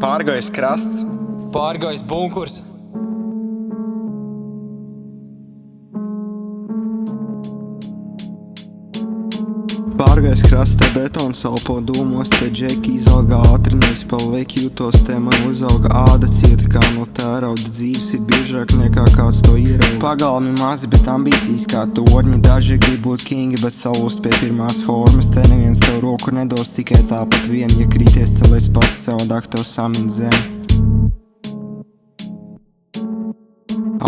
Pārgājis krasts, Pārgājis bunkurs. Pārgājis krasts, te betons elpo dūmos, te džeki izauga ātri, nevis paliek jūtos, te man uzauga āda cieta kā no tērauda, dzīves ir biežāk nekā kāds to ierauga. Pagalmi mazi, bet ambīcijas kā torņi, daži grib būt kingi, bet salūst pie pirmās formas, te neviens tev roku nedos, tikai tāpat vien, ja krīties celies pats savādāk tev samint zemi.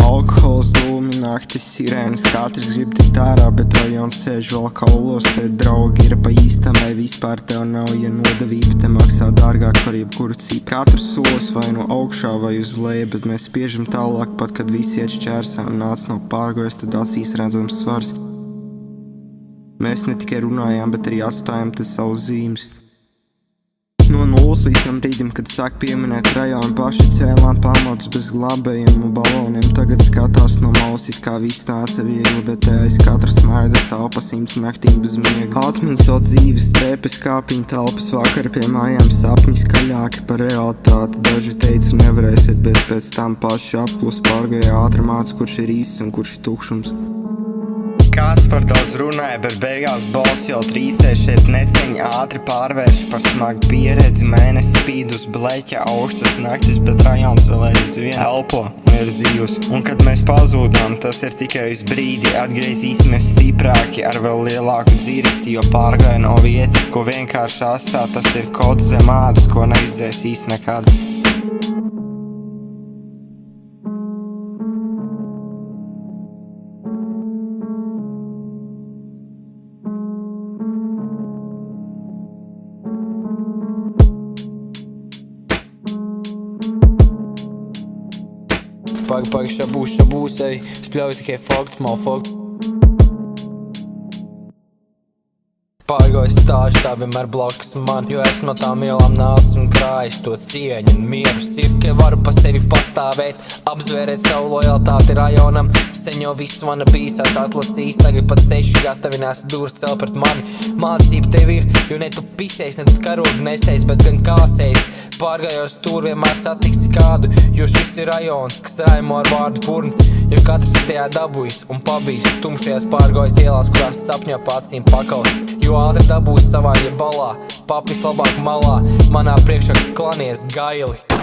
Alkohols, dūmi, naktis, sirēnas, katrs grib tikt ārā, bet rajons sēž vēl kaulos, te draugi ir pa īstam, vai vispār tev nav, ja nodevība te maksā dārgāk par jebkuru citu. Katrs solis vai no augšā vai uz leju, bet mēs spiežam tālāk, pat kad visi iet šķērsā un nāc no pārgojas, tad acīs redzams svars. Mēs ne tikai runājām, bet arī atstājām te savus zīmes. No nulles līdz tam brīdim, kad sāk pieminēt rajonu, paši cēlām pamatus bez glābējiem un baloniem. Tagad skatās no malas, it kā viss nāca viegli, bet te aiz katras maidas telpa 100 naktīm bez miega. Atmiņas vēl dzīves trepes, kāpiņu telpas, vakar pie mājām sapņi skaļāki par realitāti. Daži teica nevarēsiet, bet pēc tam paši apklus pārgāja ātri māc, kurš ir īsts un kurš ir tukšums. Kāds par daudz runāja, bet beigās balss jau trīcē, šeit neceņa ātri pārvērš par smagu pieredzi. Mēnesis spīd uz bleķa, augstas naktis, bet rajons vēl aizvien elpo un ir dzīvs. Un kad mēs pazūdām, tas ir tikai uz brīdi, atgriezīsimies stiprāki ar vēl lielāku dzirsti, jo pārgāja no vieta, ko vienkārši atstāt, tas ir kods zem ādas, ko neizdzēsīs nekad. Pag, šabūs, ej, spļauj tikai fakts, malfakt. Pārgājis stāžu, tā vienmēr blakus man, jo esmu no tām ielām nācis un krājis to cieņu un mieru. Sirke varu pa sevi pastāvēt, apzvērēt savu lojaltāti rajonam. Sen jau visu mana bīsās atlasījis, tagad pat 6 gatavinās dūrs cel pret mani. Mācība tev ir, jo ne tu pisējs, ne tu karogu nesējs, bet gan kāsējs. Pārgājos tur vienmēr satiksi kādu, jo šis ir rajons, kas raimo ar vārdu purns. Jo katrs ir tajā dabujis un pabijis, tumšajās pārgājas ielās, kurās sapņo pācīm pakaus. Jo ātri dabūs savā jebalā, papis labāk malā, manā priekšā klanies gaili.